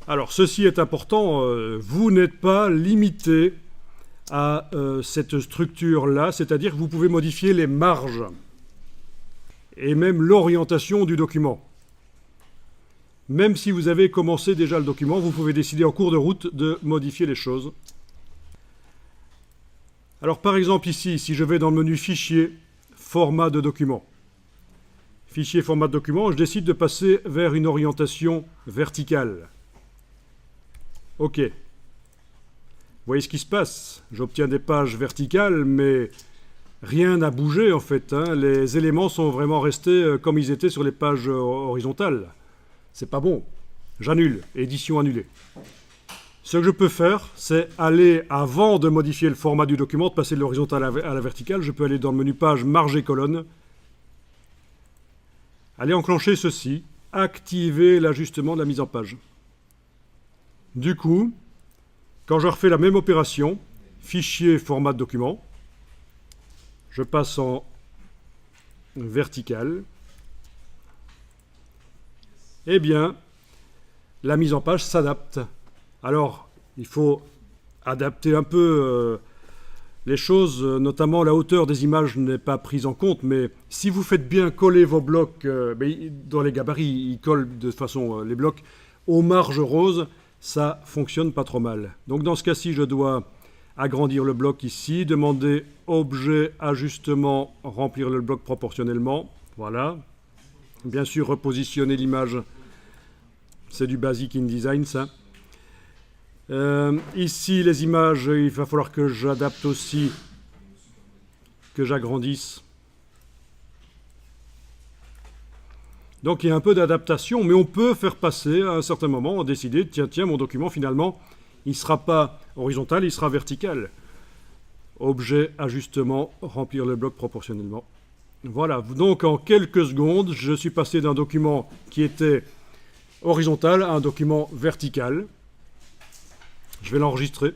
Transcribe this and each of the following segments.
Alors, ceci est important, vous n'êtes pas limité à cette structure-là, c'est-à-dire que vous pouvez modifier les marges et même l'orientation du document. Même si vous avez commencé déjà le document, vous pouvez décider en cours de route de modifier les choses. Alors par exemple ici, si je vais dans le menu Fichier, Format de document. Fichier, Format de document, je décide de passer vers une orientation verticale. OK. Vous voyez ce qui se passe. J'obtiens des pages verticales, mais rien n'a bougé en fait. Les éléments sont vraiment restés comme ils étaient sur les pages horizontales. C'est pas bon. J'annule. Édition annulée. Ce que je peux faire, c'est aller, avant de modifier le format du document, de passer de l'horizontale à la verticale, je peux aller dans le menu Page, Marge et Colonne, aller enclencher ceci, activer l'ajustement de la mise en page. Du coup, quand je refais la même opération, Fichier, Format de document, je passe en vertical, eh bien, la mise en page s'adapte. Alors, il faut adapter un peu les choses, notamment la hauteur des images n'est pas prise en compte, mais si vous faites bien coller vos blocs, dans les gabarits, ils collent de façon les blocs aux marges roses, ça fonctionne pas trop mal. Donc dans ce cas-ci, je dois agrandir le bloc ici, demander Objet, Ajustement, remplir le bloc proportionnellement, voilà. Bien sûr, repositionner l'image, c'est du basic InDesign, ça. Ici, les images, il va falloir que j'adapte aussi, que j'agrandisse. Donc, il y a un peu d'adaptation, mais on peut faire passer, à un certain moment, décider, tiens, mon document, finalement, il ne sera pas horizontal, il sera vertical. Objet, ajustement, remplir le bloc proportionnellement. Voilà, donc en quelques secondes, je suis passé d'un document qui était horizontal à un document vertical. Je vais l'enregistrer.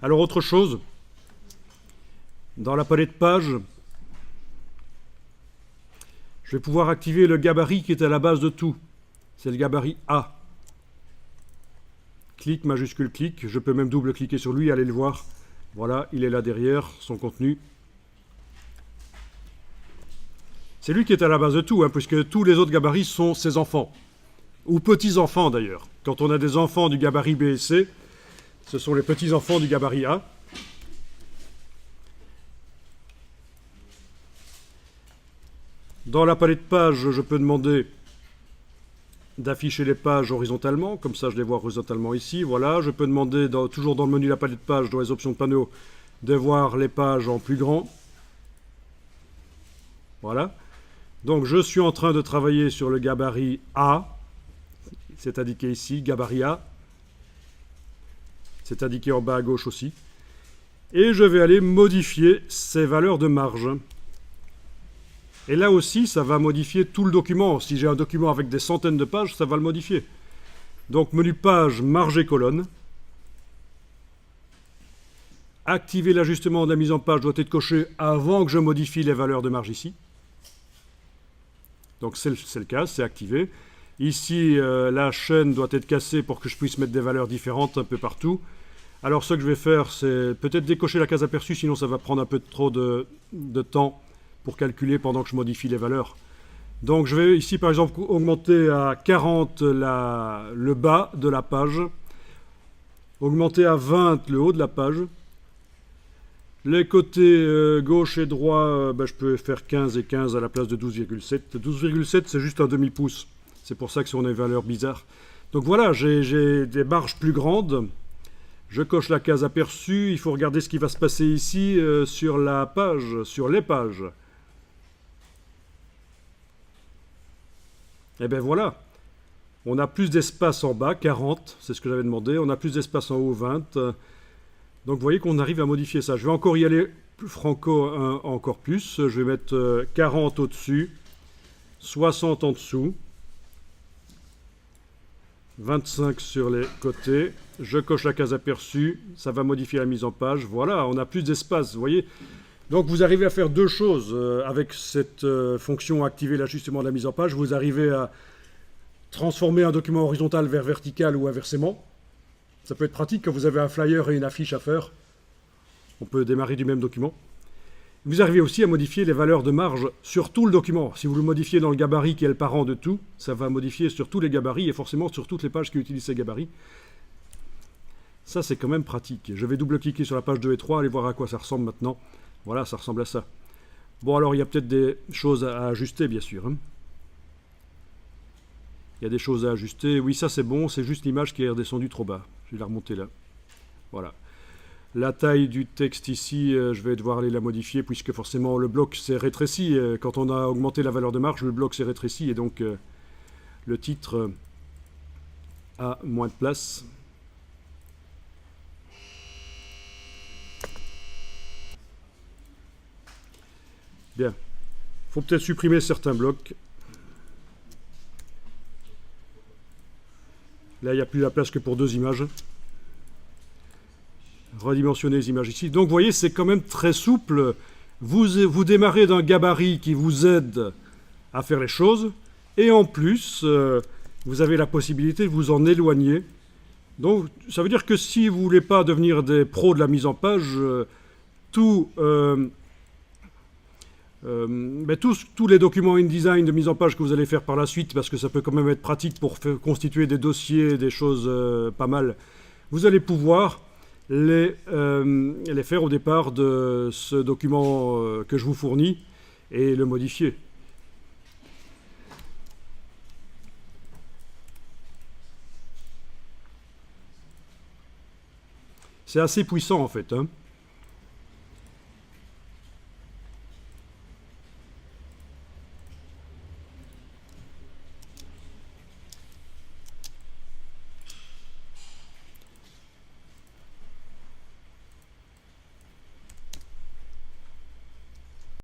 Alors autre chose, dans la palette page, je vais pouvoir activer le gabarit qui est à la base de tout. C'est le gabarit A. Clic, majuscule, clic. Je peux même double-cliquer sur lui, aller le voir. Voilà, il est là derrière, son contenu. C'est lui qui est à la base de tout, puisque tous les autres gabarits sont ses enfants. Ou petits-enfants d'ailleurs. Quand on a des enfants du gabarit B et C, ce sont les petits-enfants du gabarit A. Dans la palette page, je peux demander d'afficher les pages horizontalement, comme ça je les vois horizontalement ici. Voilà, je peux demander, toujours dans le menu de la palette page, dans les options de panneau, de voir les pages en plus grand. Voilà. Donc je suis en train de travailler sur le gabarit A, c'est indiqué ici, gabarit A. C'est indiqué en bas à gauche aussi. Et je vais aller modifier ces valeurs de marge. Et là aussi, ça va modifier tout le document. Si j'ai un document avec des centaines de pages, ça va le modifier. Donc, menu page, marge et colonne. Activer l'ajustement de la mise en page doit être coché avant que je modifie les valeurs de marge ici. Donc, c'est le cas, c'est activé. Ici, la chaîne doit être cassée pour que je puisse mettre des valeurs différentes un peu partout. Alors, ce que je vais faire, c'est peut-être décocher la case aperçue, sinon ça va prendre un peu trop de temps pour calculer pendant que je modifie les valeurs. Donc je vais ici par exemple augmenter à 40 le bas de la page, augmenter à 20 le haut de la page. Les côtés gauche et droit, je peux faire 15 et 15 à la place de 12,7. 12,7 c'est juste un demi-pouce, c'est pour ça que ce sont des valeurs bizarres. Donc voilà, j'ai des marges plus grandes. Je coche la case aperçue, il faut regarder ce qui va se passer ici sur la page, sur les pages. Et bien voilà, on a plus d'espace en bas, 40, c'est ce que j'avais demandé, on a plus d'espace en haut, 20. Donc vous voyez qu'on arrive à modifier ça. Je vais encore y aller franco encore plus, je vais mettre 40 au-dessus, 60 en dessous, 25 sur les côtés, je coche la case aperçue, ça va modifier la mise en page, voilà, on a plus d'espace, vous voyez. Donc vous arrivez à faire deux choses avec cette fonction activer l'ajustement de la mise en page. Vous arrivez à transformer un document horizontal vers vertical ou inversement. Ça peut être pratique quand vous avez un flyer et une affiche à faire. On peut démarrer du même document. Vous arrivez aussi à modifier les valeurs de marge sur tout le document. Si vous le modifiez dans le gabarit qui est le parent de tout, ça va modifier sur tous les gabarits et forcément sur toutes les pages qui utilisent ces gabarits. Ça, c'est quand même pratique. Je vais double-cliquer sur la page 2 et 3, aller voir à quoi ça ressemble maintenant. Voilà, ça ressemble à ça. Bon, alors, il y a peut-être des choses à ajuster, bien sûr. Hein. Il y a des choses à ajuster. Oui, ça, c'est bon. C'est juste l'image qui est redescendue trop bas. Je vais la remonter là. Voilà. La taille du texte ici, je vais devoir aller la modifier puisque forcément le bloc s'est rétréci. Quand on a augmenté la valeur de marge, le bloc s'est rétréci et donc le titre a moins de place. Bien. Il faut peut-être supprimer certains blocs. Là, il n'y a plus la place que pour 2 images. Redimensionner les images ici. Donc, vous voyez, c'est quand même très souple. Vous démarrez d'un gabarit qui vous aide à faire les choses. Et en plus, vous avez la possibilité de vous en éloigner. Donc, ça veut dire que si vous ne voulez pas devenir des pros de la mise en page, tous les documents InDesign de mise en page que vous allez faire par la suite, parce que ça peut quand même être pratique pour constituer des dossiers, des choses pas mal, vous allez pouvoir les faire au départ de ce document que je vous fournis et le modifier. C'est assez puissant en fait. Hein.